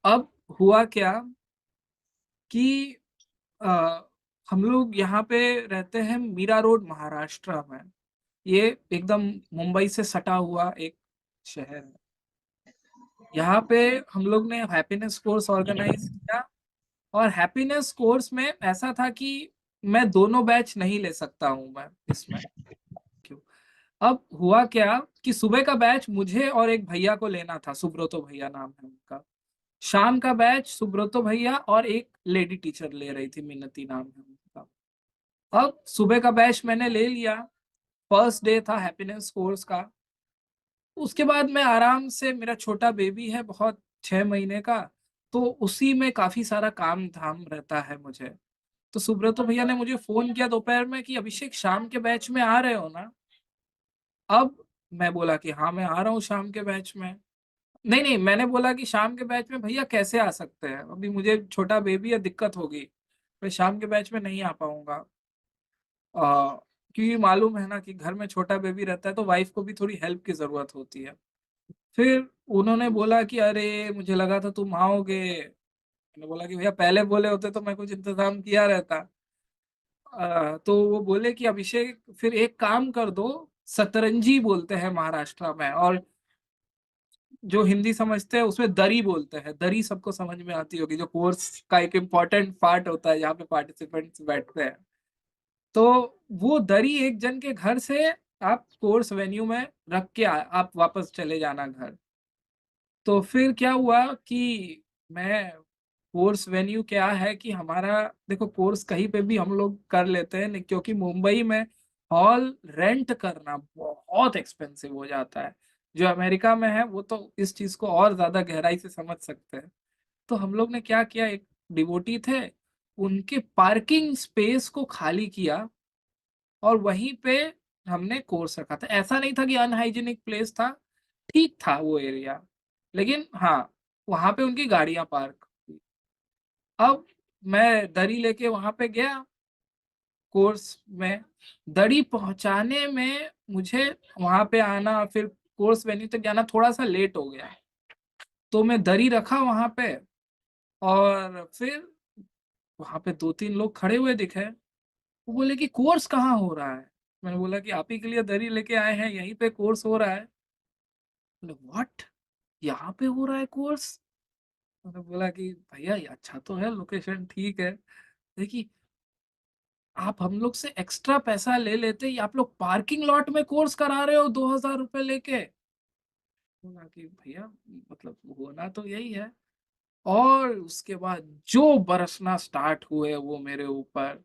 अब हुआ क्या कि अ, हम लोग यहाँ पे रहते हैं मीरा रोड महाराष्ट्र में। ये एकदम मुंबई से सटा हुआ एक शहर है। यहाँ पे हम लोग ने हैप्पीनेस कोर्स ऑर्गेनाइज किया और हैप्पीनेस कोर्स में ऐसा था कि मैं दोनों बैच नहीं ले सकता हूँ मैं इसमें। क्यों? अब हुआ क्या कि सुबह का बैच मुझे और एक भैया को लेना था, सुब्रतो भैया नाम है उनका। शाम का बैच सुब्रतो भैया और एक लेडी टीचर ले रही थी, मिन्नती नाम है उनका। अब सुबह का बैच मैंने ले लिया। फर्स्ट डे था हैप्पीनेस कोर्स का। उसके बाद मैं आराम से, मेरा छोटा बेबी है बहुत, 6 महीने का, तो उसी में काफी सारा काम धाम रहता है मुझे। तो सुब्रतो भैया ने मुझे फोन किया दोपहर में कि अभिषेक शाम के बैच में आ रहे हो ना। अब मैं बोला कि हाँ मैं आ रहा हूँ शाम के बैच में। नहीं नहीं, मैंने बोला कि शाम के बैच में भैया कैसे आ सकते हैं, अभी मुझे छोटा बेबी है, दिक्कत होगी, मैं शाम के बैच में नहीं आ पाऊंगा। क्योंकि मालूम है ना कि घर में छोटा बेबी रहता है तो वाइफ को भी थोड़ी हेल्प की जरूरत होती है। फिर उन्होंने बोला कि अरे मुझे लगा था तुम आओगे। मैंने बोला कि भैया पहले बोले होते तो मैं कुछ इंतजाम किया रहता। तो वो बोले कि अभिषेक फिर एक काम कर दो, सतरंजी बोलते हैं महाराष्ट्र में, और जो हिंदी समझते हैं उसमें दरी बोलते हैं। दरी सबको समझ में आती होगी, जो कोर्स का एक इम्पोर्टेंट पार्ट होता है जहाँ पे पार्टिसिपेंट्स बैठते हैं। तो वो दरी एक जन के घर से आप कोर्स वेन्यू में रख के आप वापस चले जाना घर। तो फिर क्या हुआ कि मैं, कोर्स वेन्यू क्या है कि हमारा, देखो कोर्स कहीं पे भी हम लोग कर लेते हैं क्योंकि मुंबई में हॉल रेंट करना बहुत एक्सपेंसिव हो जाता है। जो अमेरिका में है वो तो इस चीज को और ज्यादा गहराई से समझ सकते हैं। तो हम लोग ने क्या किया, एक डिवोटी थे, उनके पार्किंग स्पेस को खाली किया और वहीं पे हमने कोर्स रखा था। ऐसा नहीं था कि अनहाइजीनिक प्लेस था, ठीक था वो एरिया, लेकिन हाँ वहां पे उनकी गाड़ियां पार्क थी। अब मैं दरी लेके वहां पे गया कोर्स में। दरी पहुंचाने में मुझे वहां पे आना, फिर कोर्स वेन्यू तक जाना थोड़ा सा लेट हो गया। तो मैं दरी रखा वहां पे और फिर वहां पे दो तीन लोग खड़े हुए दिखे। वो बोले कि कोर्स कहाँ हो रहा है। मैंने बोला कि आप ही के लिए दरी लेके आए हैं, यहीं पे कोर्स हो रहा है। बोले व्हाट, यहाँ पे हो रहा है कोर्स। मैंने बोला कि भैया ये अच्छा तो है, लोकेशन ठीक है, देखिए आप हम लोग से एक्स्ट्रा पैसा ले लेते, आप लोग पार्किंग लॉट में कोर्स करा रहे हो 2,000 रुपए लेके। बोला कि भैया मतलब होना तो यही है। और उसके बाद जो बरसना स्टार्ट हुए वो मेरे ऊपर,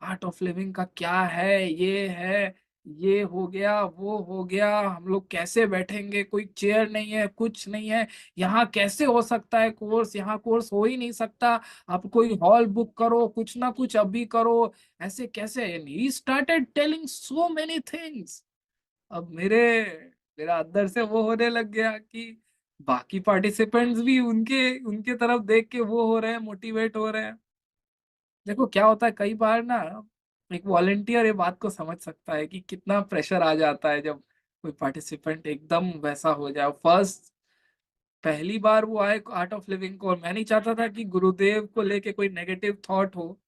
आर्ट ऑफ लिविंग का क्या है, ये है, ये हो गया, वो हो गया, हम लोग कैसे बैठेंगे, कोई चेयर नहीं है, कुछ नहीं है, यहाँ कैसे हो सकता है कोर्स, यहाँ कोर्स हो ही नहीं सकता, आप कोई हॉल बुक करो, कुछ ना कुछ अभी करो, ऐसे कैसे। And he started telling so many things. अब मेरा अंदर से वो होने लग गया कि बाकी पार्टिसिपेंट्स भी उनके उनके तरफ देख के वो हो रहे हैं, मोटिवेट हो रहे हैं। देखो क्या होता है कई बार ना, एक वॉलेंटियर ये बात को समझ सकता है कि कितना प्रेशर आ जाता है जब कोई पार्टिसिपेंट एकदम वैसा हो जाए। फर्स्ट, पहली बार वो आए आर्ट ऑफ लिविंग को, और मैं नहीं चाहता था कि गुरुदेव को लेके कोई नेगेटिव थॉट हो।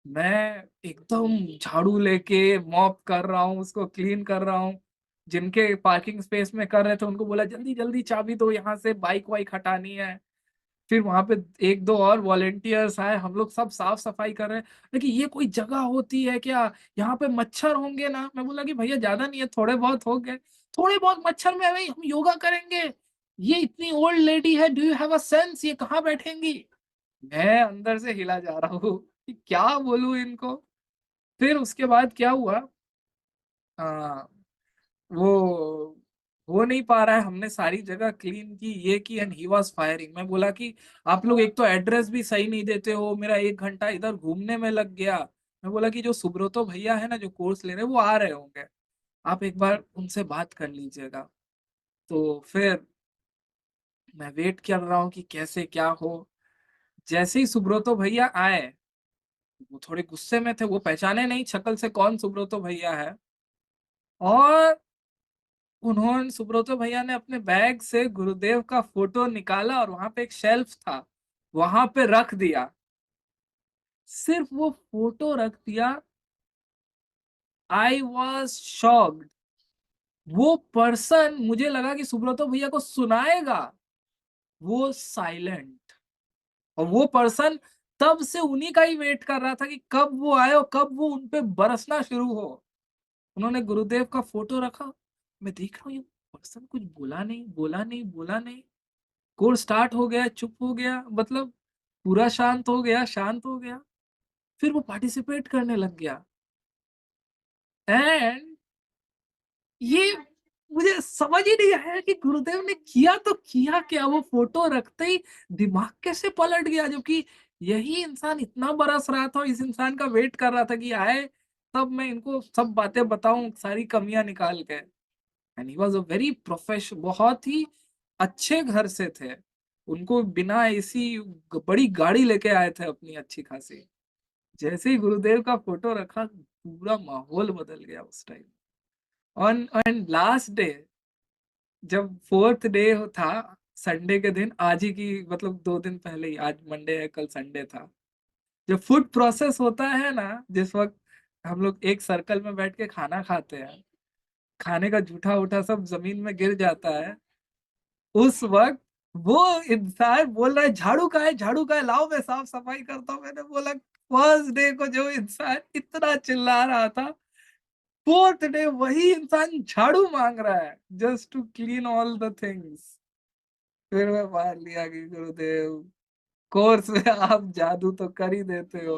मैं एकदम झाड़ू लेके मॉप कर रहा हूँ, उसको क्लीन कर रहा हूँ। जिनके पार्किंग स्पेस में कर रहे थे उनको बोला जल्दी जल्दी चाबी दो, यहाँ से बाइक वाइक हटानी है। फिर वहां पे एक दो और वॉलेंटियर्स आए, हम लोग सब साफ सफाई कर रहे हैं। लेकिन ये कोई जगह होती है क्या, यहाँ पे मच्छर होंगे ना। मैं बोला कि भैया ज्यादा नहीं है, थोड़े बहुत हो गए, थोड़े बहुत मच्छर में भाई हम योगा करेंगे, ये इतनी ओल्ड लेडी है, do you have a sense, ये कहाँ बैठेंगी। मैं अंदर से हिला जा रहा हूँ कि क्या बोलूं इनको। फिर उसके बाद क्या हुआ, आ, वो हो नहीं पा रहा है, हमने सारी जगह क्लीन की, ये की, एंड ही वाज फायरिंग। मैं बोला कि आप लोग एक तो एड्रेस भी सही नहीं देते हो, मेरा 1 घंटा इधर घूमने में लग गया। मैं बोला कि जो सुब्रतो भैया है ना जो कोर्स ले रहे हैं वो आ रहे होंगे, आप एक बार उनसे बात कर लीजिएगा। तो फिर मैं वेट कर रहा हूँ कि कैसे क्या हो। जैसे ही सुब्रतो भैया आए, वो थोड़े गुस्से में थे, वो पहचाने नहीं शक्ल से कौन सुब्रतो भैया है। और उन्होंने सुब्रतो भैया ने अपने बैग से गुरुदेव का फोटो निकाला और वहां पे एक शेल्फ था, वहां पे रख दिया। सिर्फ वो फोटो रख दिया। I was shocked. वो पर्सन, मुझे लगा कि सुब्रतो भैया को सुनाएगा, वो साइलेंट। और वो पर्सन तब से उन्हीं का ही वेट कर रहा था कि कब वो आए और कब वो उनपे बरसना शुरू हो। उन्होंने गुरुदेव का फोटो रखा। मैं देख रहा हूँ ये पर्सन कुछ बोला नहीं, बोला नहीं, बोला नहीं। कोर्स स्टार्ट हो गया, चुप हो गया, मतलब पूरा शांत हो गया, शांत हो गया। फिर वो पार्टिसिपेट करने लग गया। एंड ये मुझे समझ ही नहीं आया कि गुरुदेव ने किया तो किया क्या। वो फोटो रखते ही दिमाग कैसे पलट गया, जो कि यही इंसान इतना बरस रहा था और इस इंसान का वेट कर रहा था कि आए तब मैं इनको सब बातें बताऊं, सारी कमियां निकाल के। And he was a very professional, बहुत ही अच्छे घर से थे। उनको बिना एसी बड़ी गाड़ी लेके आए थे अपनी अच्छी खासी। जैसे ही गुरुदेव का फोटो रखा, पूरा माहौल बदल गया उस time. On and last day, जब फोर्थ डे था, संडे के दिन, आज ही की मतलब 2 दिन पहले ही, आज मंडे है कल संडे था। जब फूड प्रोसेस होता है ना, जिस वक्त हम लोग एक सर्कल में बैठ के खाना खाते हैं, खाने का जूठा उठा सब जमीन में गिर जाता है, उस वक्त वो इंसान बोल रहा है झाड़ू का है, झाड़ू का है, लाओ मैं साफ सफाई करता हूँ। मैंने बोला फर्स्ट डे को जो इंसान इतना चिल्ला रहा था, फोर्थ डे वही इंसान झाड़ू मांग रहा है just to clean all the things. फिर मैं मान लिया कि गुरुदेव, कोर्स में आप जादू तो कर ही देते हो।